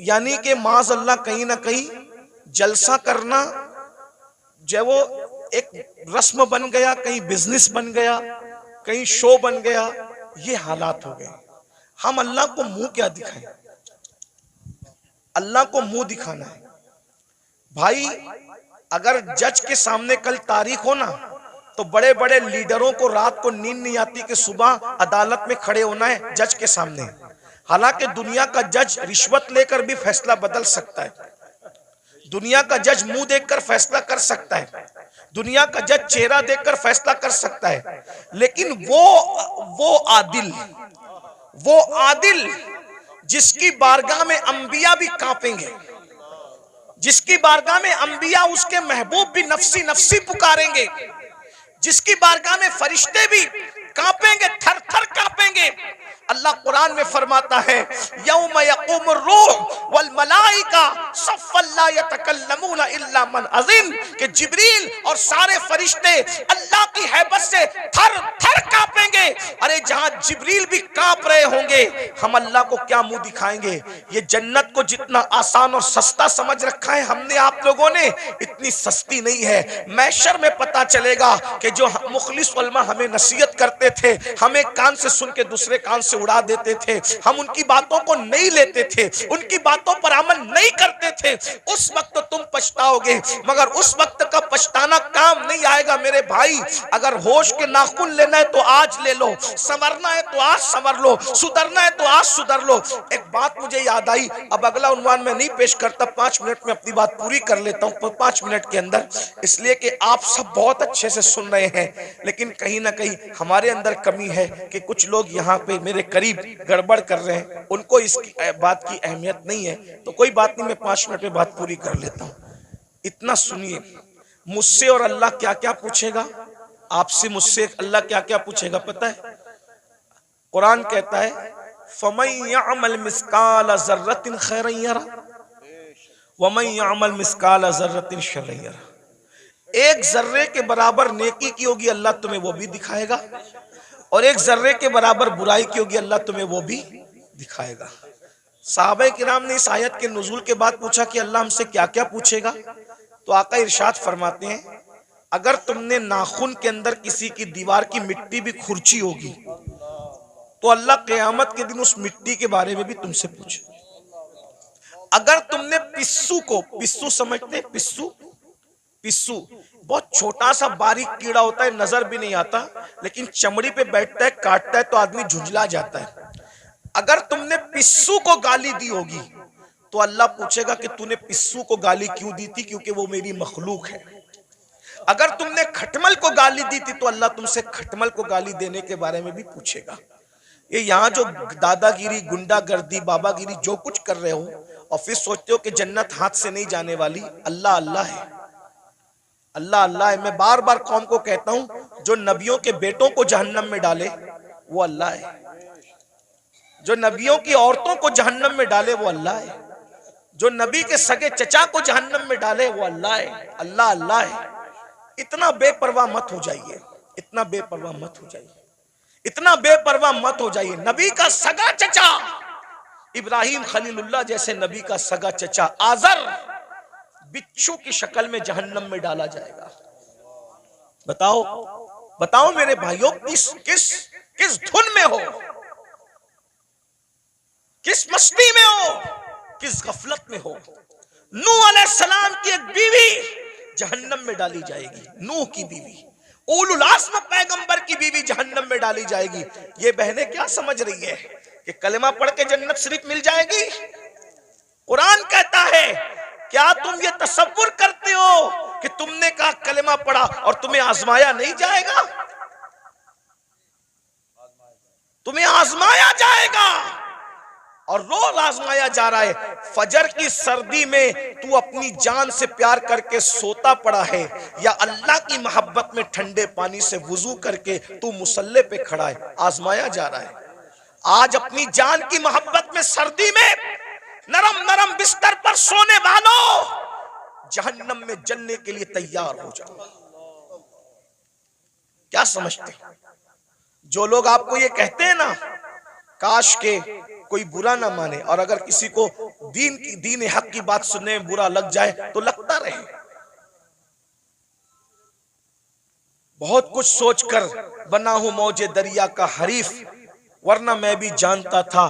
यानी कि माज अल्लाह कहीं ना कहीं जलसा करना जो वो एक रस्म बन गया, कहीं बिजनेस बन गया, कहीं शो बन गया, ये हालात हो गए। हम अल्लाह को मुंह क्या दिखाएं? अल्लाह को मुंह दिखाना है भाई। अगर जज के सामने कल तारीख हो ना, तो बड़े बड़े लीडरों को रात को नींद नहीं आती कि सुबह अदालत में खड़े होना है जज के सामने। हालांकि दुनिया का जज रिश्वत लेकर भी फैसला बदल सकता है, दुनिया का जज मुंह देखकर फैसला कर सकता है, दुनिया का जज चेहरा देखकर फैसला कर सकता है, लेकिन वो आदिल जिसकी बारगाह में अंबिया भी कांपेंगे, जिसकी बारगाह में अंबिया उसके महबूब भी नफसी नफसी पुकारेंगे, जिसकी बारगाह में फरिश्ते भी कांपेंगे, थर थर कांपेंगे। अल्लाह कुरान में फरमाता है यौम यक़ूमुर रूह वल मलाइका सफ़्फ़न ला यतकल्लमूना इल्ला मन अज़िन, कि जिब्रील और सारे फरिश्ते अल्लाह की हैबत से थर थर कांपेंगे। अरे जहां जिब्रील भी कांप रहे होंगे, हम अल्लाह को क्या मुंह दिखाएंगे? ये जन्नत को जितना आसान और सस्ता समझ रखा है हमने आप लोगों ने, इतनी सस्ती नहीं है। मैशर में पता चलेगा कि जो मुखलिस उलमा हमें नसीहत करते थे, हमें कान से सुन के दूसरे कान से उड़ा देते थे, हम उनकी बातों को नहीं लेते थे, उनकी बातों पर अमल नहीं करते थे, उस वक्त तो तुम पछताओगे, मगर उस वक्त का पछताना काम नहीं आएगा मेरे भाई। अगर होश के नाखून लेना है तो आज ले लो, संवरना है तो आज संवर लो, सुधरना है तो आज सुधर लो। एक बात मुझे याद आई, अब अगला उन्वान में नहीं पेश करता, 5 मिनट में अपनी बात पूरी कर लेता हूं 5 मिनट के अंदर, इसलिए कि आप सब बहुत अच्छे से सुन रहे हैं, लेकिन कहीं ना कहीं हमारे अंदर कमी है कि कुछ लोग यहाँ पे मेरे करीब गड़बड़ कर रहे हैं, उनको इसकी बात की अहमियत नहीं है। तो कोई बात नहीं, मैं 5 मिनट में बात पूरी कर लेता हूँ। इतना सुनिए, मुझसे और अल्लाह क्या क्या पूछेगा, आपसे मुझसे अल्लाह क्या क्या पूछेगा पता है? कुरान कहता है फमन यअमल मिस्काल ज़र्रतिन खैरन यरा वमन यअमल मिस्काल ज़र्रतिन शर्रन यरा। एक जर्रे के बराबर नेकी की होगी, अल्लाह तुम्हें वो भी दिखाएगा, और एक जर्रे के बराबर बुराई की होगी, अल्लाह तुम्हें वो भी दिखाएगा। सहाबा किराम ने इस आयत के नुज़ूल के बाद पूछा कि अल्लाह हमसे क्या क्या पूछेगा, तो आका इरशाद फरमाते हैं अगर तुमने नाखून के अंदर किसी की दीवार की मिट्टी भी खुरची होगी, तो अल्लाह क़यामत के दिन उस मिट्टी के बारे में भी तुमसे पूछे। अगर तुमने पिस्सू को, पिस्सू समझते, पिस्सू बहुत छोटा सा बारीक कीड़ा होता है, नजर भी नहीं आता, लेकिन चमड़ी पे बैठता है, काटता है तो आदमी झुंझला जाता है। अगर तुमने पिस्सू को गाली दी होगी, तो अल्लाह पूछेगा कि तूने पिस्सू को गाली क्यों दी थी, क्योंकि वो मेरी मखलूक है। अगर तुमने खटमल को गाली दी थी, तो अल्लाह तुमसे खटमल को गाली देने के बारे में भी पूछेगा। ये यहाँ जो दादागिरी, गुंडागर्दी, बाबागिरी जो कुछ कर रहे हो, और फिर सोचते हो कि जन्नत हाथ से नहीं जाने वाली, अल्लाह अल्लाह है, अल्लाह अल्लाह है। मैं बार बार कौम को कहता हूं, जो नबियों के बेटों को जहन्नम में डाले वो अल्लाह है, जो नबियों की औरतों को जहन्नम में डाले वो अल्लाह है, जो नबी के सगे चचा को जहन्नम में डाले वो अल्लाह है। अल्लाह अल्लाह है। इतना बेपरवाह मत हो जाइए, इतना बेपरवाह मत हो जाइए, इतना बेपरवाह मत हो जाइए। नबी का सगा चचा इब्राहिम खलीलुल्लाह जैसे नबी का सगा चचा आजर बिच्छू की शक्ल में जहन्नम में डाला जाएगा। बताओ बताओ मेरे भाइयों, किस किस किस धुन में हो, किस मस्ती में हो, किस गफलत में हो। नूह अलैहिस्सलाम की एक बीवी जहन्नम में डाली जाएगी, नूह की बीवी, उलुल आज़्म पैगंबर की बीवी जहन्नम में डाली जाएगी। ये बहनें क्या समझ रही है कि कलमा पढ़ के जन्नत शरीफ मिल जाएगी? कुरान कहता है क्या तुम ये तसव्वुर करते हो कि तुमने कहा कलमा पढ़ा और तुम्हें आजमाया नहीं जाएगा? तुम्हें आजमाया जाएगा, और रोज आजमाया जा रहा है। फजर की सर्दी में तू अपनी जान से प्यार करके सोता पड़ा है, या अल्लाह की मोहब्बत में ठंडे पानी से वुजू करके तू मुसल्ले पे खड़ा है, आजमाया जा रहा है। आज अपनी जान की मोहब्बत में सर्दी में नरम नरम बिस्तर पर सोने वालों, जहन्नम में जलने के लिए तैयार हो जाओ। क्या समझते? जो लोग आपको ये कहते हैं ना, काश के कोई बुरा ना माने, और अगर किसी को दीन हक की बात सुनने में बुरा लग जाए तो लगता रहे। बहुत कुछ सोचकर बना हूं मौजे दरिया का हरीफ, वरना मैं भी जानता था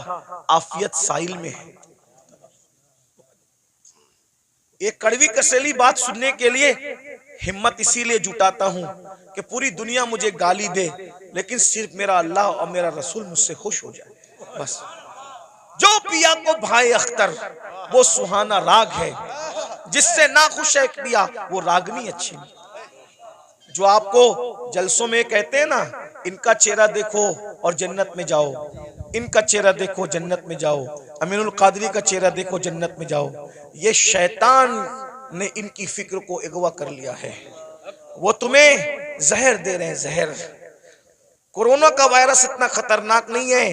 आफियत साहिल में है। एक कड़वी कसेली बात सुनने के लिए हिम्मत इसीलिए जुटाता हूं कि पूरी दुनिया मुझे गाली दे, लेकिन सिर्फ मेरा अल्लाह और मेरा रसूल मुझसे खुश हो जाए बस। जो पिया को भाई अख्तर वो सुहाना राग है, जिससे ना खुश है पिया वो रागनी अच्छी नहीं। जो आपको जलसों में कहते हैं ना, इनका चेहरा देखो और जन्नत में जाओ, इनका चेहरा देखो जन्नत में जाओ, अमीनुल कादरी का चेहरा देखो जन्नत में जाओ, ये शैतान ने इनकी फिक्र को अगवा कर लिया है। वो तुम्हें जहर दे रहे हैं, जहर। कोरोना का वायरस इतना खतरनाक नहीं है,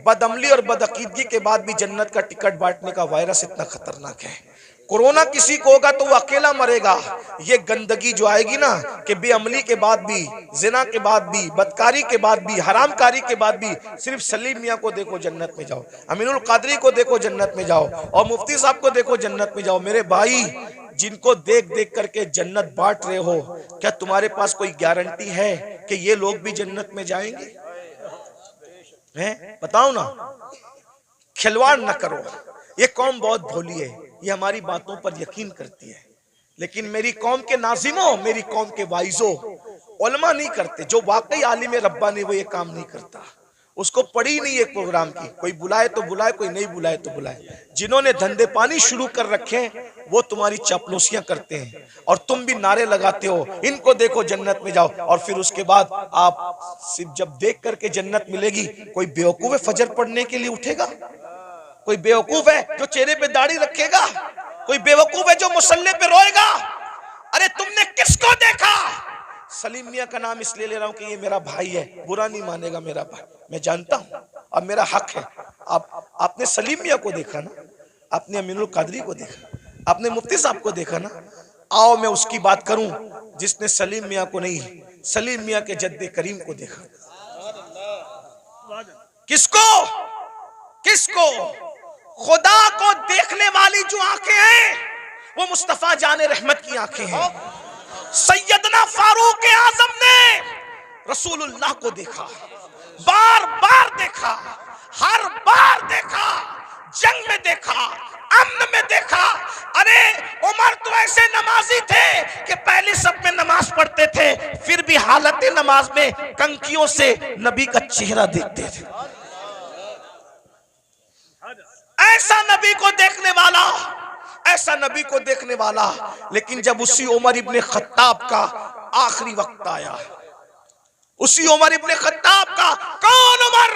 बदअमली और बदअकीदगी के बाद भी जन्नत का टिकट बांटने का वायरस इतना खतरनाक है। कोरोना किसी को होगा तो वो अकेला मरेगा। ये गंदगी जो आएगी ना कि बेअमली के बाद भी, जिना के बाद भी, बदकारी के बाद भी, हरामकारी के बाद भी सिर्फ सलीम मियाँ को देखो जन्नत में जाओ, अमीनुल कादरी को देखो जन्नत में जाओ, और मुफ्ती साहब को देखो जन्नत में जाओ। मेरे भाई, जिनको देख देख करके जन्नत बांट रहे हो, क्या तुम्हारे पास कोई गारंटी है कि ये लोग भी जन्नत में जाएंगे? हैं? बताओ ना। खिलवाड़ न करो। ये कौम बहुत भोली है, ये हमारी बातों पर यकीन करती है, लेकिन मेरी कौम के नाजिमों, मेरी कौम के वाइजों, उलमा नहीं करते। जो वाकई आलिम रब्बानी वो ये काम नहीं करता। उसको पड़ी नहीं एक प्रोग्राम की, कोई बुलाए तो बुलाए, कोई नहीं बुलाए तो बुलाए। जिन्होंने धंधे पानी शुरू कर रखे हैं वो तुम्हारी चापलूसियां करते हैं, और तुम भी नारे लगाते हो इनको देखो जन्नत में जाओ, और फिर उसके बाद आप सिर्फ जब देख करके जन्नत मिलेगी, कोई बेवकूफ है फजर पढ़ने के लिए उठेगा? कोई बेवकूफ है जो चेहरे पे दाढ़ी रखेगा? कोई बेवकूफ है जो मुसल्ले पे रोएगा? अरे तुमने किसको देखा? सलीम मियां का नाम इसलिए ले रहा हूं कि ये मेरा भाई है, बुरा नहीं मानेगा मेरा भाई, मैं जानता हूं, अब मेरा हक है। आपने सलीम मियां को देखा ना, आपने अमीनुल कादरी को देखा, आपने मुफ्ती साहब को देखा ना। आओ मैं उसकी बात करूं जिसने सलीम मियां को नहीं, सलीम मियां के जद्दे करीम को देखा। किसको? किसको? खुदा को देखने वाली जो आंखें हैं वो मुस्तफा जाने रहमत की आंखें हैं। सैयदना फारूक आजम ने रसूलुल्लाह को देखा, बार बार देखा, हर बार देखा, जंग में देखा, अमन में देखा। अरे उमर तो ऐसे नमाजी थे कि पहले सब में नमाज पढ़ते थे, फिर भी हालत नमाज में कंकियों से नबी का चेहरा देखते थे। ऐसा नबी को देखने वाला, ऐसा नबी को देखने वाला। लेकिन जब उसी उमर इब्ने खत्ताब का आखिरी वक्त आया, उसी उमर इब्ने खत्ताब का, कौन उमर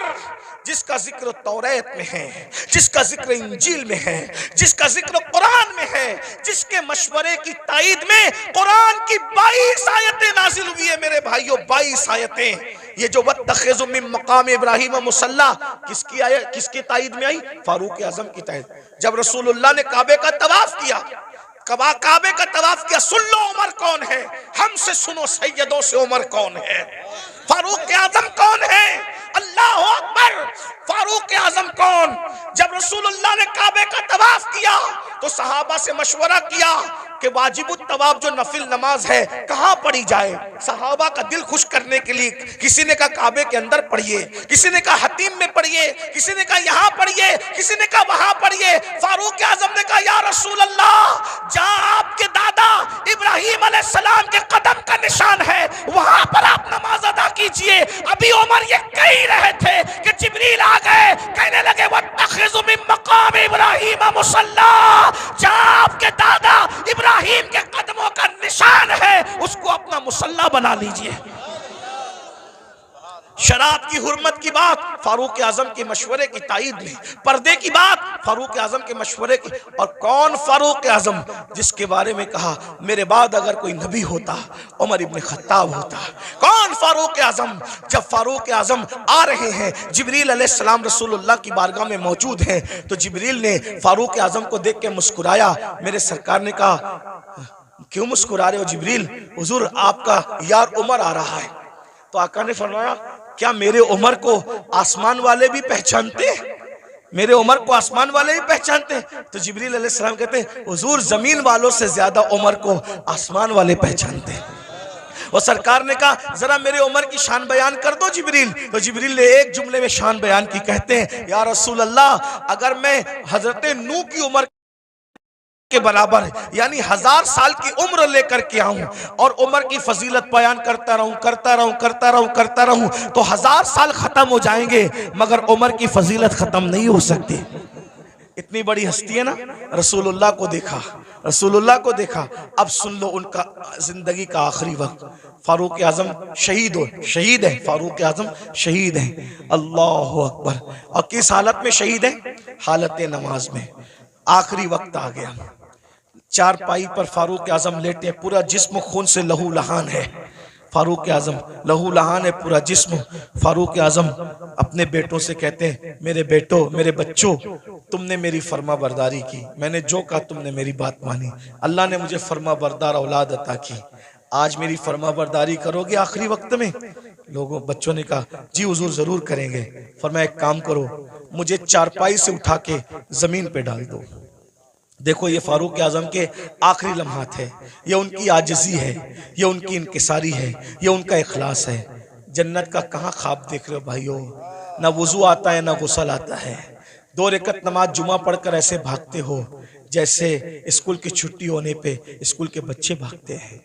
जिसका जिक्र तौरात में है, जिसका जिक्र इंजील में है, जिसका जिक्र कुरान में है, जिसके मशवरे की ताईद में कुरान की 22 आयतें नाजिल हुई है। मेरे भाइयों, 22 आयतें। ये जो वत्तखिज़ु मिन मकाम इब्राहीम मुसल्ला किसकी आयत, किसकी ताईद में आई? फारूक आजम की ताईद। जब रसूलुल्लाह ने काबे का तवाफ किया, काबे का तवाफ किया, सुन लो उमर कौन है, हमसे सुनो सैयदों से उमर कौन है, फारूक आजम कौन है? अल्लाह अकबर। फारूक आजम कौन? जब रसूलुल्लाह ने काबे का तवाफ किया तो सहाबा से मशवरा किया कि वाजिबुत तवाफ जो नफिल नमाज है कहां पढ़ी जाए। सहाबा का दिल खुश करने के लिए किसी ने कहा काबे के अंदर पढ़िए, किसी ने कहा हतीम में पढ़िए, किसी ने कहा यहां पढ़िए, किसी ने कहा वहां पढ़िए। फारूक आजम ने कहा या रसूल अल्लाह, जहां आपके दादा इब्राहिम अलैहिस्सलाम के कदम का निशान है वहां पर आप नमाज अदा कीजिए। अभी उमर ये कह रहे थे कि जिब्रील आ गए, कहने लगे वत्तखिज़ु मिन मकाम इब्राहीम मुसल्ला, जहां आपके दादा इब्राहिम के कदमों का निशान है उसको अपना मुसल्ला बना लीजिए। शराब की हुर्मत की बात फारूक आजम के मशवरे की ताईद में, पर्दे की बात फारूक आजम के मशवरे की। और कौन फारूक आजम? जिसके बारे में कहा मेरे बाद अगर कोई नबी होता उमर इब्ने खत्ताब होता। कौन फारूक आजम? जब फारूक आजम आ रहे हैं, जिब्रील अलैहिस्सलाम रसूलुल्लाह की बारगाह में मौजूद हैं, तो जिब्रील ने फारूक आजम को देख के मुस्कुराया। मेरे सरकार ने कहा क्यों मुस्कुरा रहे हो जिब्रील? हुजूर आपका यार उमर आ रहा है। तो आका ने फरमाया क्या मेरे उमर को आसमान वाले भी पहचानते हैं? मेरे उमर को आसमान वाले ही पहचानते हैं। तो जिब्रील अलैहिस्सलाम कहते हैं हुजूर जमीन वालों से ज्यादा उमर को आसमान वाले पहचानते हैं। और सरकार ने कहा जरा मेरे उमर की शान बयान कर दो जिब्रील। तो जिब्रील ने एक जुमले में शान बयान की। कहते हैं या रसूल अल्लाह, अगर मैं हजरत नूह की उम्र के बराबर यानी 1000 साल की उम्र लेकर के आऊं और उम्र की फजीलत बयान करता रहूं तो 1000 साल खत्म हो जाएंगे मगर उम्र की फजीलत खत्म नहीं हो सकती। इतनी बड़ी हस्ती है ना। रसूलुल्लाह को देखा। अब सुन लो उनका जिंदगी का आखिरी वक्त। फारूक आजम शहीद है। फारूक आजम शहीद है। अल्लाह अकबर। और किस हालत में शहीद है? हालत नमाज में। आखिरी वक्त आ गया। चारपाई पर फारूक आजम लेटे, पूरा जिस्म खून से लहू लहान है। फारूक आजम लहू लहान है पूरा जिस्म। फारूक आजम अपने बेटों से कहते हैं मेरे बेटो, मेरे बच्चों, तुमने मेरी फर्मा बरदारी की, मैंने जो कहा तुमने मेरी बात मानी, अल्लाह ने मुझे फर्मा बरदार औलाद अता की, आज मेरी फर्मा बरदारी करोगे आखिरी वक्त में? लोगों बच्चों ने कहा जी हुजूर जरूर करेंगे। फरमाया एक काम करो, मुझे चारपाई से उठा के जमीन पे डाल दो। देखो ये फारूक आजम के आखिरी लम्हात है, ये उनकी आजिज़ी है, ये उनकी इनकिसारी है, ये उनका इखलास है। जन्नत का कहाँ ख्वाब देख रहे हो भाइयों? ना वुजू आता है ना गुस्ल आता है। 2 रकअत नमाज जुमा पढ़कर ऐसे भागते हो जैसे स्कूल की छुट्टी होने पे स्कूल के बच्चे भागते हैं।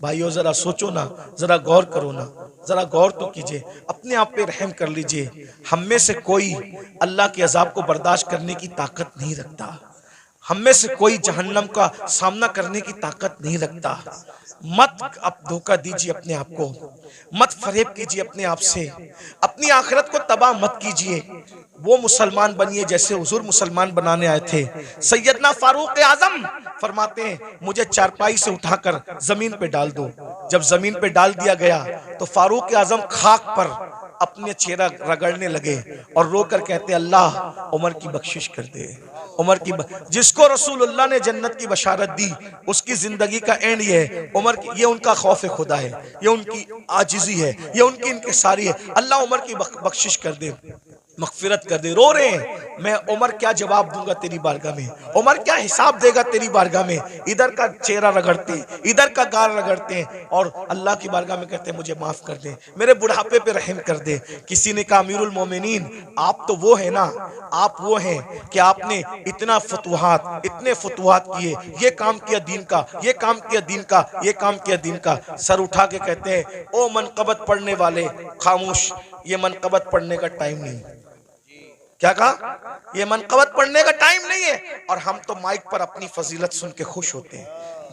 भाइयों जरा सोचो ना, जरा गौर करो ना, जरा गौर तो कीजिए, अपने आप पे रहम कर लीजिए। हम में से कोई अल्लाह के अजाब को बर्दाश्त करने की ताकत नहीं रखता। हम में से कोई जहन्नम का सामना करने की ताकत नहीं रखता। मत आप धोखा दीजिए अपने आप को, मत फरेब कीजिए अपने आप से, अपनी आखिरत को तबाह मत कीजिए। वो मुसलमान बनिए जैसे हुजूर मुसलमान बनाने आए थे। सैयदना फारूक आजम फरमाते हैं मुझे चारपाई से उठाकर जमीन पे डाल दो। जब जमीन पे डाल दिया गया तो फारूक आजम खाक पर अपने चेहरा रगड़ने लगे और रोकर कहते अल्लाह उमर की बख्शिश कर दे। जिसको रसूलुल्लाह ने जन्नत की बशारत दी उसकी जिंदगी का एंड ये है। उमर की ये उनका खौफ खुदा है, ये उनकी आजिज़ी है, ये उनकी इनकिसारी है। अल्लाह उमर की बख्शिश कर दे, मगफिरत कर दे। रो रहे हैं, मैं उमर क्या जवाब दूंगा तेरी बारगाह में, उमर क्या हिसाब देगा तेरी बारगाह में। इधर का चेहरा रगड़ते, इधर का गाल रगड़ते हैं और अल्लाह की बारगाह में कहते हैं मुझे माफ कर दे, मेरे बुढ़ापे पे रहम कर दे। किसी ने कहा अमीरुल मोमिनीन आप तो वो है ना, आप वो हैं कि आपने इतना फतुहात, इतने फतुहात किए, ये काम किया दीन का, ये काम किया दीन का, ये काम किया दीन का। सर उठा के कहते हैं ओ मनकबत पढ़ने वाले खामोश, ये मनकबत पढ़ने का टाइम नहीं। क्या कहा? ये मनकबत पढ़ने का टाइम नहीं है। और हम तो माइक पर अपनी फजीलत सुन के खुश होते हैं,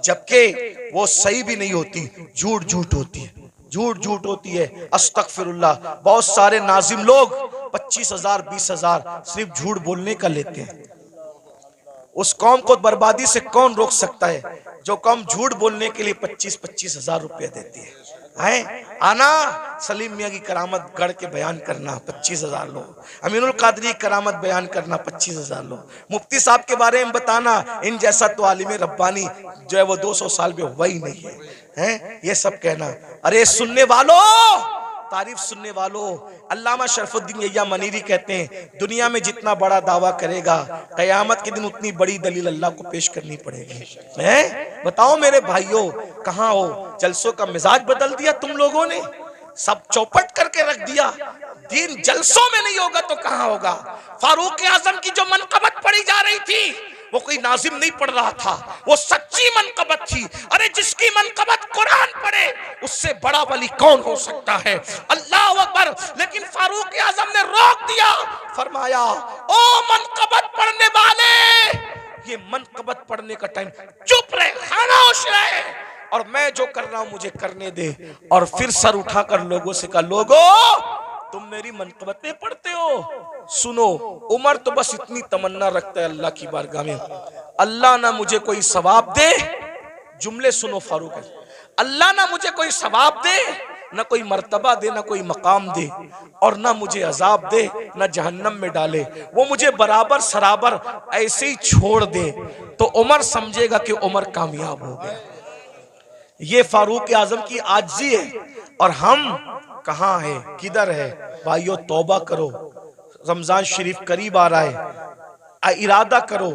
जबकि वो सही भी नहीं होती, झूठ होती है, झूठ होती है। अस्तगफिरुल्लाह। बहुत सारे नाजिम लोग 25,000 20,000 सिर्फ झूठ बोलने का लेते हैं। उस कौम को बर्बादी से कौन रोक सकता है जो कौम झूठ बोलने के लिए 25,000 रुपया देती है? आना सलीम मियाँ की करामत गढ़ के बयान करना 25,000 लोग, अमीनुल कादरी की करामत बयान करना 25,000 लोग, मुफ्ती साहब के बारे में बताना, इन जैसा तो आलिम रब्बानी जो है वो 200 साल में हुआ ही नहीं है, ये सब कहना। अरे सुनने वालों, तारीफ सुनने वालों, अल्लामा शरफुद्दीन यहिया मनीरी कहते हैं दुनिया में जितना बड़ा दावा करेगा कयामत के दिन उतनी बड़ी दलील अल्लाह को पेश करनी पड़ेगी। बताओ मेरे भाइयों कहाँ हो? जलसों का मिजाज बदल दिया तुम लोगों ने, सब चौपट करके रख दिया। दीन जलसों में नहीं होगा तो कहाँ होगा? फारूक आजम की जो मनकबत पढ़ी जा रही थी वो कोई नाजिम नहीं पढ़ रहा था, वो सच्ची मनकबत थी। अरे जिसकी मनकबत कुरान पढ़े उससे बड़ा वली कौन हो सकता है? अल्लाह अकबर। लेकिन फारूक आजम ने रोक दिया, फरमाया ओ मनकबत पढ़ने वाले, ये मनकबत पढ़ने का टाइम, चुप रहे, खामोश रहे, और मैं जो कर रहा हूं मुझे करने दे। और फिर सर उठाकर लोगों से कहा लोगों तुम मेरी मनकबतें पढ़ते हो, सुनो। उमर तो बस इतनी तमन्ना रखता है अल्लाह की बारगाह में, अल्लाह ना मुझे कोई सवाब दे, जुमले सुनो फारूक, अल्लाह ना मुझे कोई सवाब दे, ना कोई मर्तबा दे, ना कोई मकाम दे, और ना मुझे अजाब दे, ना जहन्नम में डाले, वो मुझे बराबर सराबर ऐसे ही छोड़ दे तो उमर समझेगा कि उमर कामयाब हो गया। ये फारूक आजम की आजिज़ी है। और हम कहाँ है, किधर है? भाइयों तौबा करो, रमजान शरीफ करीब आ रहा है, इरादा करो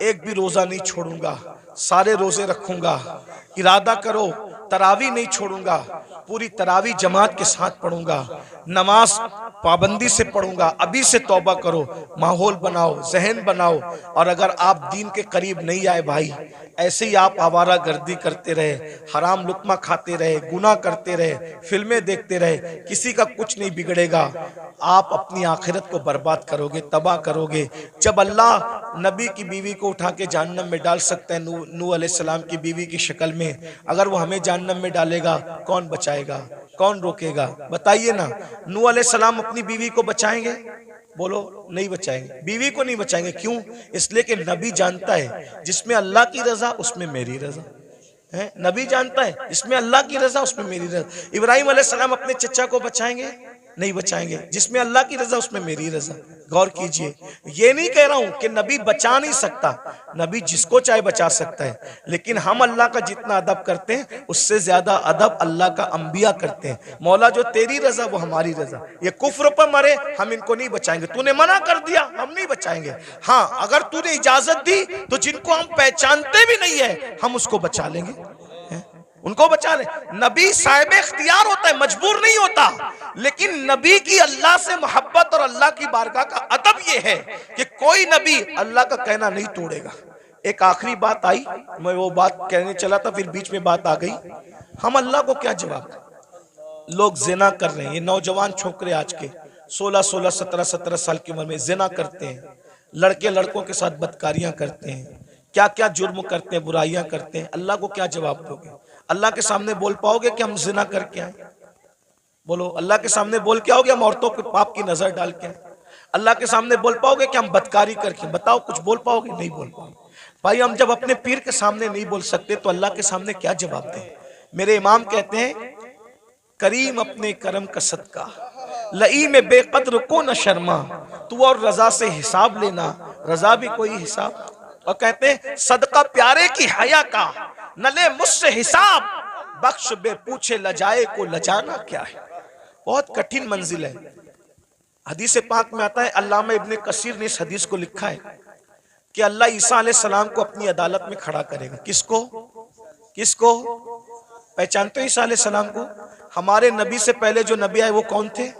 एक भी रोजा नहीं छोड़ूंगा, सारे रोजे रखूंगा। इरादा करो तरावी नहीं छोड़ूंगा, पूरी तरावी जमात के साथ पढ़ूंगा, नमाज पाबंदी से पढ़ूंगा। अभी से तौबा करो, माहौल बनाओ, जहन बनाओ। और अगर आप दीन के करीब नहीं आए भाई, ऐसे ही आप आवारा गर्दी करते रहे, हराम लुकमा खाते रहे, गुनाह करते रहे, फिल्में देखते रहे, किसी का कुछ नहीं बिगड़ेगा। आप अपनी आखिरत को बर्बाद करोगे, तबाह करोगे। जब अल्लाह नबी की बीवी को उठा के जहन्नम में डाल सकता है, नूह अलैहिस्सलाम की बीवी की शक्ल में, अगर वो हमें जहन्नम में डालेगा, कौन बचाएगा, कौन रोकेगा? बताइए ना। नूह अलैहिस्सलाम अपनी बीवी को बचाएंगे? बोलो, नहीं बचाएंगे, बीवी को नहीं बचाएंगे। क्यों? इसलिए कि नबी जानता है जिसमें अल्लाह की रजा उसमें मेरी रजा है। नबी जानता है जिसमें अल्लाह की रजा उसमें मेरी रजा। इब्राहिम अलैहिस्सलाम अपने चचा को बचाएंगे? नहीं बचाएंगे। जिसमें अल्लाह की रजा उसमें मेरी रजा। गौर कीजिए, ये नहीं कह रहा हूं कि नबी बचा नहीं सकता, नबी जिसको चाहे बचा सकता है, लेकिन हम अल्लाह का जितना अदब करते हैं उससे ज्यादा अदब अल्लाह का अंबिया करते हैं। मौला जो तेरी रजा वो हमारी रजा। ये कुफ्र पर मरे, हम इनको नहीं बचाएंगे। तूने मना कर दिया, हम नहीं बचाएंगे। हाँ, अगर तूने इजाजत दी तो जिनको हम पहचानते भी नहीं है हम उसको बचा लेंगे, उनको बचा ले। नबी साहिब इख्तियार होता है, मजबूर नहीं होता। लेकिन नबी की अल्लाह से मोहब्बत और अल्लाह की बारगाह का अदब यह है कि कोई नबी अल्लाह का कहना नहीं तोड़ेगा। एक आखिरी बात आई, मैं वो बात कहने चला था, फिर बीच में बात आ गई। हम अल्लाह को क्या जवाब? लोग जिना कर रहे हैं, ये नौजवान छोकरे आज के 16-16, 17-17 साल की उम्र में जिना करते हैं, लड़के लड़कों के साथ बदकारियां करते हैं, क्या क्या जुर्म करते हैं, बुराइयां करते हैं। अल्लाह को क्या जवाब दोगे? अल्लाह के सामने बोल पाओगे कि हम जिना करके आए? बोलो, अल्लाह के सामने बोल के आओगे हम औरतों के पाप की नजर डाल के आए? अल्लाह के सामने बोल पाओगे कि हम बदकारी करके? बताओ, कुछ बोल पाओगे? नहीं बोल पाओगे। भाई, हम जब अपने पीर के सामने नहीं बोल सकते तो अल्लाह के सामने क्या जवाब दें? मेरे इमाम कहते हैं, करीम अपने करम का सदका, लई में बेकद्र को न शर्मा, तू और रजा से हिसाब लेना, रजा भी कोई हिसाब। और कहते हैं, सदका प्यारे की हया का, न ले मुझसे हिसाब, बख्श बे पूछे लजाए को लजाना क्या है। बहुत कठिन मंजिल है। हदीस पाक में आता है, अल्लामा इब्ने कसीर ने इस हदीस को लिखा है कि अल्लाह ईसा अलैहिस्सलाम को अपनी अदालत में खड़ा करेगा। किसको? किसको? पहचानते हो ईसा अलैहिस्सलाम को? हमारे नबी से पहले जो नबी आए वो कौन थे?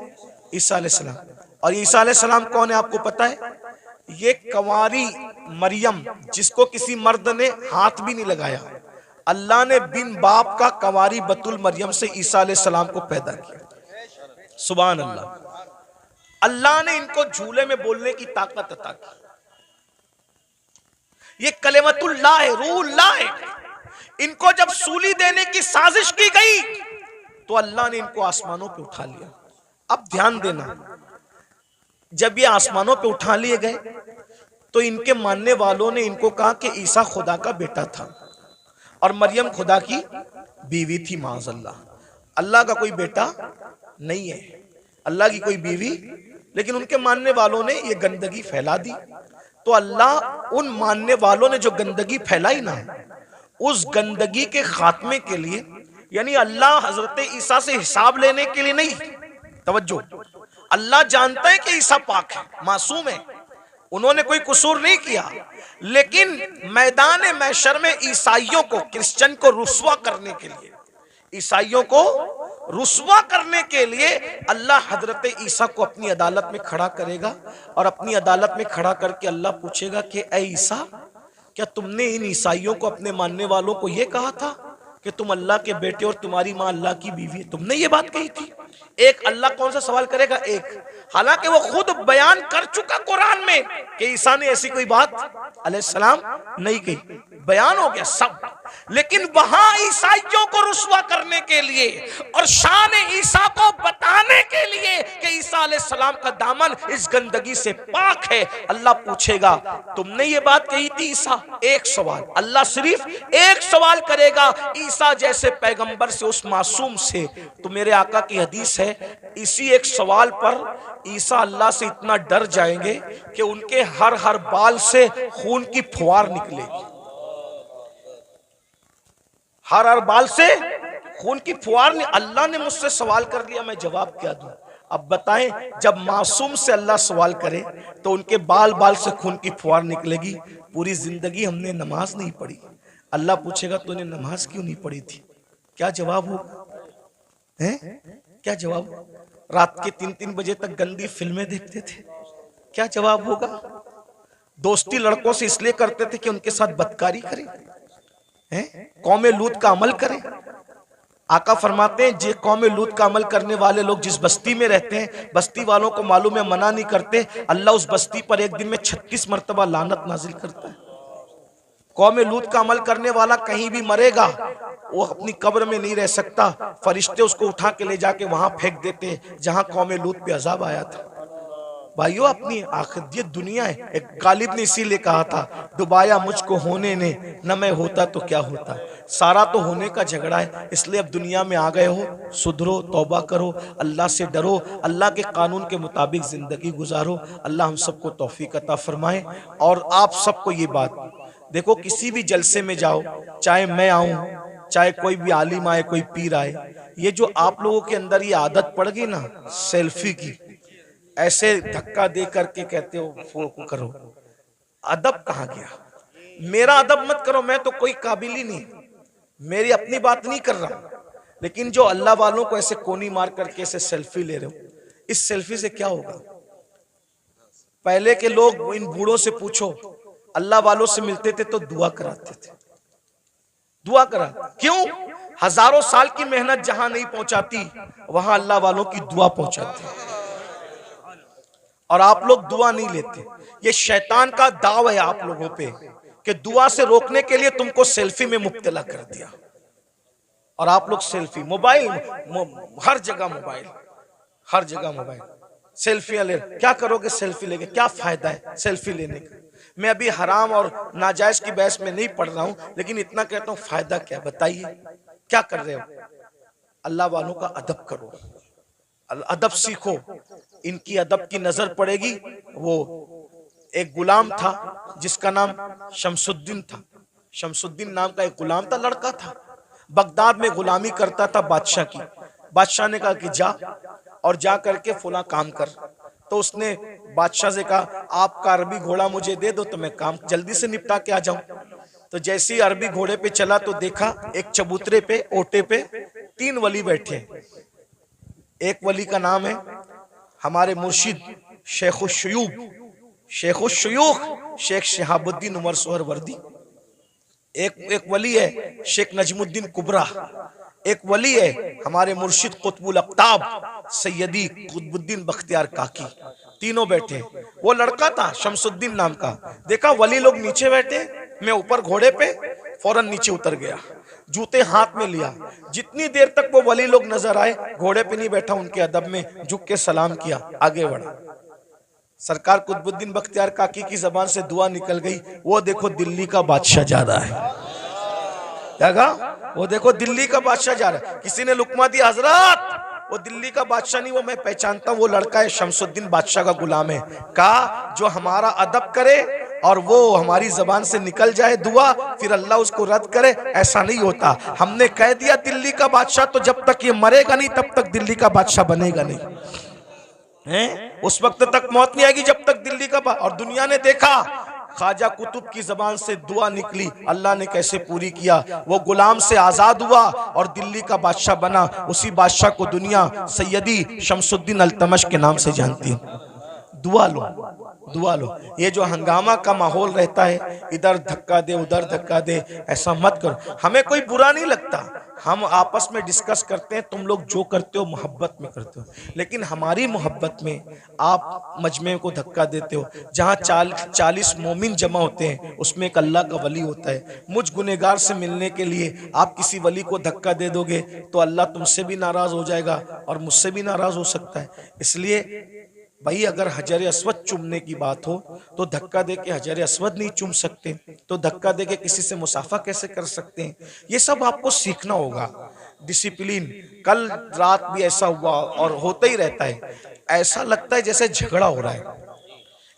ईसा अलैहिस्सलाम। और ईसा अलैहिस्सलाम कौन है आपको पता है? ये कंवारी मरियम, जिसको किसी मर्द ने हाथ भी नहीं लगाया, अल्लाह ने बिन बाप का कंवारी बतुल मरियम से ईसा अलैहिस्सलाम को पैदा किया। सुभान अल्लाह। अल्लाह ने इनको झूले में बोलने की ताकत अता की। ये कलेमतुल्लाह है, रूहुल्लाह है। इनको जब सूली देने की साजिश की गई तो अल्लाह ने इनको आसमानों पे उठा लिया। अब ध्यान देना, जब ये आसमानों पे उठा लिए गए तो इनके मानने वालों ने इनको कहा कि ईसा खुदा का बेटा था और मरियम खुदा की बीवी थी। माज़अल्लाह, अल्लाह का कोई बेटा नहीं है, अल्लाह की कोई बीवी। लेकिन उनके मानने वालों ने ये गंदगी फैला दी। तो अल्लाह उन मानने वालों ने जो गंदगी फैलाई ना, उस गंदगी के खात्मे के लिए, यानी अल्लाह हजरत ईसा से हिसाब लेने के लिए नहीं, तवज्जो, अल्लाह जानता है कि ईसा पाक है, मासूम है, उन्होंने कोई कसूर नहीं किया। लेकिन मैदान महशर में ईसाइयों को, क्रिश्चियन को रुस्वा करने के लिए, ईसाइयों को रुस्वा करने के लिए अल्लाह हजरत ईसा को अपनी अदालत में खड़ा करेगा। और अपनी अदालत में खड़ा करके अल्लाह पूछेगा कि ऐ ईसा, क्या तुमने इन ईसाइयों को, अपने मानने वालों को यह कहा था कि तुम अल्लाह के बेटे और तुम्हारी मां अल्लाह की बीवी है? तुमने ये बात कही थी? एक अल्लाह कौन सा सवाल करेगा? एक। हालांकि वो खुद बयान कर चुका कुरान में कि ईसा ने ऐसी कोई बात अलैहिस्सलाम नहीं कही, बयान हो गया सब। लेकिन वहां ईसाइयों को रुस्वा करने के लिए और शान ईसा को बताने के लिए कि ईसा अलैहिस्सलाम का दामन इस गंदगी से पाक है, अल्लाह पूछेगा तुमने ये बात कही थी ईसा? एक सवाल, अल्लाह सिर्फ एक सवाल करेगा ईसा जैसे पैगंबर से, उस मासूम से। तो मेरे आका की हदीस है, इसी एक सवाल पर ईसा अल्लाह से इतना डर जाएंगे कि उनके हर हर बाल से खून की फुहार निकलेगी। हर हर बाल से खून की फुहार। अल्लाह ने मुझसे सवाल कर लिया, मैं जवाब क्या दूं? अब बताएं, जब मासूम से अल्लाह सवाल करे तो उनके बाल बाल से खून की फुहार निकलेगी। पूरी जिंदगी हमने नमाज नहीं पढ़ी, अल्लाह पूछेगा तूने नमाज क्यों नहीं पढ़ी थी? क्या जवाब होगा? हैं? क्या जवाब? रात के 3-3 बजे तक गंदी फिल्में देखते थे, क्या जवाब होगा? दोस्ती लड़कों से इसलिए करते थे कि उनके साथ बदकारी करें, हैं? कौमे लूत का अमल करें। आका फरमाते हैं, जे कौमे लूत का अमल करने वाले लोग जिस बस्ती में रहते हैं, बस्ती वालों को मालूम है, मना नहीं करते, अल्लाह उस बस्ती पर एक दिन में 36 मरतबा लानत नाजिल करता है। कौमे लूत का अमल करने वाला कहीं भी मरेगा, वो अपनी कब्र में नहीं रह सकता, फरिश्ते उसको उठा के ले जाके वहां फेंक देते जहां कौमे लूत पे अजाब आया था। भाइयों, अपनी आखिरत ये दुनिया है। एक गालिब ने इसीलिए कहा था, डुबाया मुझको होने ने, न मैं होता तो क्या होता। सारा तो होने का झगड़ा है, इसलिए अब दुनिया में आ गए हो, सुधरो, तौबा करो, अल्लाह से डरो, अल्लाह के कानून के मुताबिक जिंदगी गुजारो। अल्लाह हम सबको तौफीक अता फरमाए। और आप सबको ये बात देखो, किसी भी जलसे में जाओ, चाहे मैं आऊं, चाहे कोई भी आलिम आए, कोई पीर आए, ये जो आप लोगों के अंदर ये आदत पड़ गई ना सेल्फी की, ऐसे धक्का दे करके कहते हो फोन करो, अदब कहाँ गया? मेरा अदब मत करो, मैं तो कोई काबिल ही नहीं, मेरी अपनी बात नहीं कर रहा, लेकिन जो अल्लाह वालों को ऐसे कोनी मार करके ऐसे सेल्फी ले रहे हो, इस सेल्फी से क्या होगा? पहले के लोग, इन बूढ़ों से पूछो, अल्लाह वालों से मिलते थे तो दुआ कराते थे, दुआ करा, क्यों? हजारों साल की मेहनत जहां नहीं पहुंचाती, वहां अल्लाह वालों की दुआ पहुंचाती। और आप लोग दुआ नहीं लेते। ये शैतान का दाव है आप लोगों पे कि दुआ से रोकने के लिए तुमको सेल्फी में मुब्तला कर दिया। और आप लोग सेल्फी, मोबाइल, हर जगह मोबाइल, हर जगह मोबाइल, सेल्फियां ले। क्या करोगे सेल्फी लेके? क्या फायदा है सेल्फी लेने का? मैं अभी हराम और नाजायज की बहस में नहीं पढ़ रहा हूं, लेकिन इतना कहता हूं, फायदा क्या? बताइए, क्या कर रहे हो? अल्लाह वालों का अदब करो, अदब सीखो। इनकी अदब की नजर पड़ेगी। वो एक गुलाम था जिसका नाम शमसुद्दीन था। शमसुद्दीन नाम का एक गुलाम था, लड़का था, बगदाद में गुलामी करता था बादशाह की। बादशाह ने कहा कि जा और जा करके फुला काम कर। तो उसने बादशाह से कहा, आपका अरबी घोड़ा मुझे दे दो तो मैं काम जल्दी से निपटा के आ जाऊं। तो जैसे ही अरबी घोड़े पे चला तो देखा एक चबूतरे पे, ओटे पे 3 वली बैठे। एक वली का नाम है हमारे मुर्शिद शेखुश-शुयूख शेख शहाबुद्दीन उमर सोहरवर्दी। एक वली है शेख नजमुद्दीन कुबरा। एक वली है हमारे मुर्शिद कुतुबुल अक्ताब सैयदी कुतुबुद्दीन बख्तियार काकी। तीनों बैठे। वो लड़का था शमसुद्दीन नाम का। देखा वली लोग नीचे बैठे, मैं ऊपर घोड़े पे, फौरन नीचे उतर गया, जूते हाथ में लिया। जितनी देर तक वो वली लोग नजर आए, घोड़े पे नहीं बैठा, उनके अदब में झुक के सलाम किया, आगे बढ़ा। सरकार कुतुबुद्दीन बख्तियार काकी की जबान से दुआ निकल गई, वो देखो दिल्ली का बादशाह जा रहा है। क्या कहा? वो देखो दिल्ली का बादशाह जा रहा है। किसी ने लुकमा दी, हजरत वो दिल्ली का बादशाह नहीं, वो मैं पहचानता हूं, वो लड़का है शमसुद्दीन बादशाह का गुलाम है। कहा जो हमारा अदब करे और वो हमारी जबान से निकल जाए दुआ, फिर अल्लाह उसको रद्द करे, ऐसा नहीं होता। हमने कह दिया दिल्ली का बादशाह, तो जब तक ये मरेगा नहीं तब तक दिल्ली का बादशाह बनेगा नहीं है। उस वक्त तक मौत नहीं आएगी जब तक दिल्ली का। और दुनिया ने देखा ख्वाजा कुतुब की जबान से दुआ निकली, अल्लाह ने कैसे पूरी किया। वो गुलाम से आजाद हुआ और दिल्ली का बादशाह बना। उसी बादशाह को दुनिया सैयदी शमसुद्दीन अल्तमश के नाम से जानती है। दुआ लो, दुआ लो। ये जो हंगामा का माहौल रहता है, इधर धक्का दे उधर धक्का दे, ऐसा मत करो। हमें कोई बुरा नहीं लगता, हम आपस में डिस्कस करते हैं, तुम लोग जो करते हो मोहब्बत में करते हो। लेकिन हमारी मोहब्बत में आप मजमे को धक्का देते हो। जहाँ 40 मोमिन जमा होते हैं, उसमें एक अल्लाह का वली होता है। मुझ गुनेगार से मिलने के लिए आप किसी वली को धक्का दे दोगे तो अल्लाह तुमसे भी नाराज हो जाएगा और मुझसे भी नाराज हो सकता है। इसलिए भाई अगर हजर अस्वद चूमने की बात हो तो धक्का दे के हजर अस्वद नहीं चूम सकते, तो धक्का दे के किसी से मुसाफा कैसे कर सकते हैं? ये सब आपको सीखना होगा, डिसिप्लिन। कल रात भी ऐसा हुआ और होता ही रहता है। ऐसा लगता है जैसे झगड़ा हो रहा है,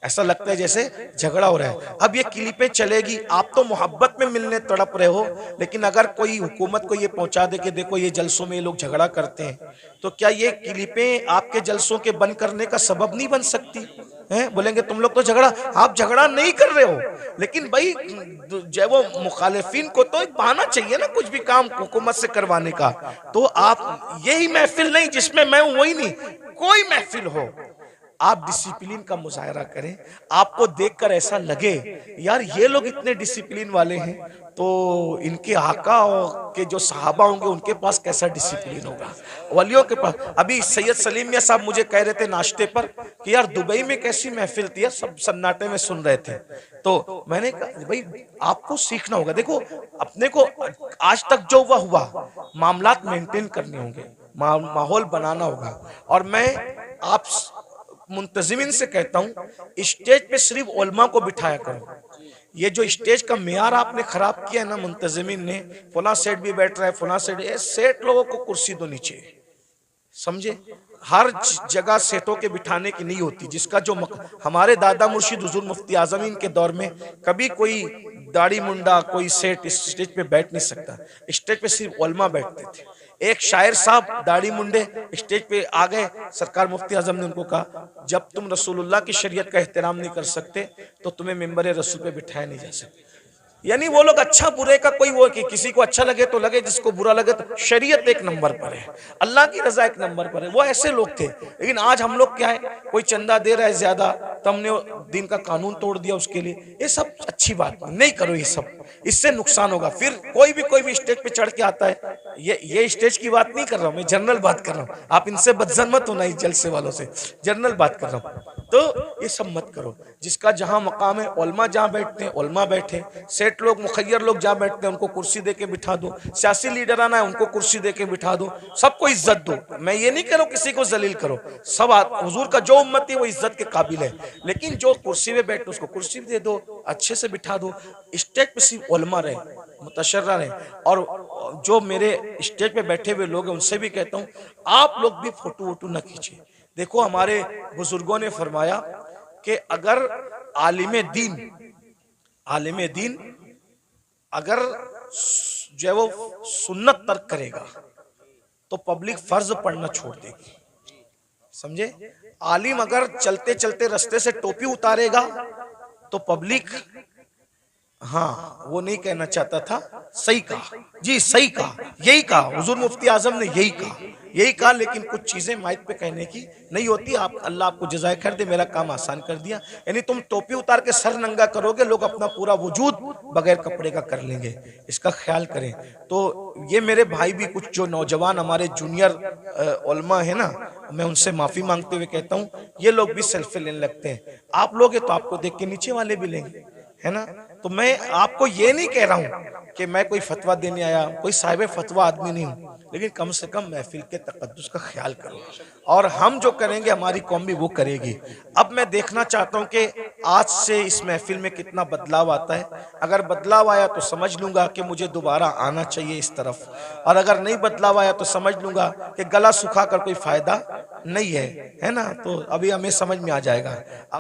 ऐसा लगता है जैसे झगड़ा हो रहा है। अब ये क्लिपें चलेगी, आप तो मोहब्बत में मिलने तड़प रहे हो, लेकिन अगर कोई हुकूमत को ये पहुंचा दे कि देखो ये जलसों में ये लोग झगड़ा करते हैं, तो क्या ये क्लिपें आपके जलसों के बंद करने का सबब नहीं बन सकती हैं? बोलेंगे तुम लोग तो झगड़ा, आप झगड़ा नहीं कर रहे हो, लेकिन भाई जो वो मुखालिफिन को तो एक बहाना चाहिए ना कुछ भी काम हुकूमत से करवाने का। तो आप यही महफिल नहीं जिसमें मैं हूं, वही नहीं, कोई महफिल हो, आप डिसिप्लिन का मुजाहरा करें, आपको देखकर ऐसा लगे यार ये लोग इतने डिसिप्लिन वाले हैं, तो इनके आका के जो सहाबा होंगे उनके पास कैसा डिसिप्लिन होगा, वलियों के पास। अभी सैयद सलीम मियां साहब मुझे कह रहे थे नाश्ते पर कि यार दुबई में कैसी महफिल थी, सब सन्नाटे में सुन रहे थे। तो मैंने कहा भाई आपको सीखना होगा, देखो अपने को आज तक जो हुआ मामलात मेंटेन करने होंगे, माहौल बनाना होगा। और मैं आप मुंतजिमिन से कहता हूं स्टेज पे सिर्फ उलमा को बिठाया करो। ये जो स्टेज का मियार आपने खराब किया है ना मुंतजिमिन ने, फला सेठ भी बैठ रहा है, फला सेठ, सेठ लोगों को कुर्सी दो नीचे, समझे? हर जगह सेठों के बिठाने की नहीं होती, जिसका जो हमारे दादा मुर्शिद हुजूर मुफ्ती आजमीन के दौर में कभी कोई दाढ़ी मुंडा कोई सेठ इस स्टेज पे बैठ नहीं सकता, स्टेज पे सिर्फ उलमा बैठते थे। एक शायर साहब दाढ़ी मुंडे स्टेज पे आ गए, सरकार मुफ्ती आजम ने उनको कहा जब तुम रसूलुल्लाह की शरीयत का एहतराम नहीं कर सकते तो तुम्हें मिंबर रसूल पे बिठाया नहीं जा सकता। यानी वो लोग अच्छा बुरे का कोई वो कि किसी को अच्छा लगे तो लगे, जिसको बुरा लगे तो, शरीयत एक नंबर पर है, अल्लाह की रजा एक नंबर पर है, वो ऐसे लोग थे। लेकिन आज हम लोग क्या है, कोई चंदा दे रहा है ज्यादा तो हमने दिन का कानून तोड़ दिया उसके लिए। ये सब अच्छी बात नहीं करो, ये सब इससे नुकसान होगा। फिर कोई भी स्टेज पे चढ़ के आता है, ये स्टेज की बात नहीं कर रहा हूं मैं, जनरल बात कर रहा हूं, आप इनसे बदजन मत होना इस जलसे वालों से, जनरल बात कर रहा हूं। तो ये सब मत करो, जिसका जहां मकाम है, उलमा जहां बैठते हैं उलमा बैठे, सेठ लोग मुखैर लोग जहां बैठते हैं उनको कुर्सी दे के बिठा दो, सियासी लीडर आना है उनको कुर्सी दे के बिठा दो, सबको इज्जत दो। मैं ये नहीं कह रहा हूं किसी को जलील करो, सब हुजूर का जो उम्मत है वो इज्जत के काबिल है, लेकिन जो कुर्सी में बैठे उसको कुर्सी दे दो, अच्छे से बिठा दो। स्टेज पे सिर्फ उलमा रहे, मुतशर्रा रहे। और जो मेरे स्टेज पे बैठे हुए लोग हैं उनसे भी कहता हूं आप लोग भी फोटो वोटो न खींचे। देखो हमारे बुजुर्गों ने फरमाया कि अगर आलिम दीन अगर जो है वो सुन्नत तर्क करेगा तो पब्लिक फर्ज पढ़ना छोड़ देगी, समझे? आलिम अगर चलते चलते रास्ते से टोपी उतारेगा तो पब्लिक, हाँ वो नहीं कहना चाहता था, सही कहा जी, सही कहा, यही कहा हुजूर मुफ्ती आजम ने, यही कहा, लेकिन कुछ चीजें माइक पे कहने की नहीं होती। आप अल्लाह आपको जज़ाए खैर दे, मेरा काम आसान कर दिया। यानी तुम टोपी उतार के सर नंगा करोगे, लोग अपना पूरा वजूद बगैर कपड़े का कर लेंगे, इसका ख्याल करें। तो ये मेरे भाई भी कुछ जो नौजवान हमारे जूनियर उलमा है ना, मैं उनसे माफी मांगते हुए कहता हूँ ये लोग भी सेल्फी लेने लगते हैं। आप लोग तो आपको देख के नीचे वाले भी लेंगे, है ना? तो मैं आपको ये नहीं कह रहा हूं कि मैं कोई फतवा देने आया, कोई साहिब फतवा आदमी नहीं हूं, लेकिन कम से कम महफिल के तकद्दुस का ख्याल करो, और हम जो करेंगे हमारी कौम भी वो करेगी। अब मैं देखना चाहता हूं कि आज से इस महफिल में कितना बदलाव आता है। अगर बदलाव आया तो समझ लूंगा कि मुझे दोबारा आना चाहिए इस तरफ, और अगर नहीं बदलाव आया तो समझ लूंगा कि गला सुखा कर कोई फायदा नहीं है, है ना? तो अभी हमें समझ में आ जाएगा।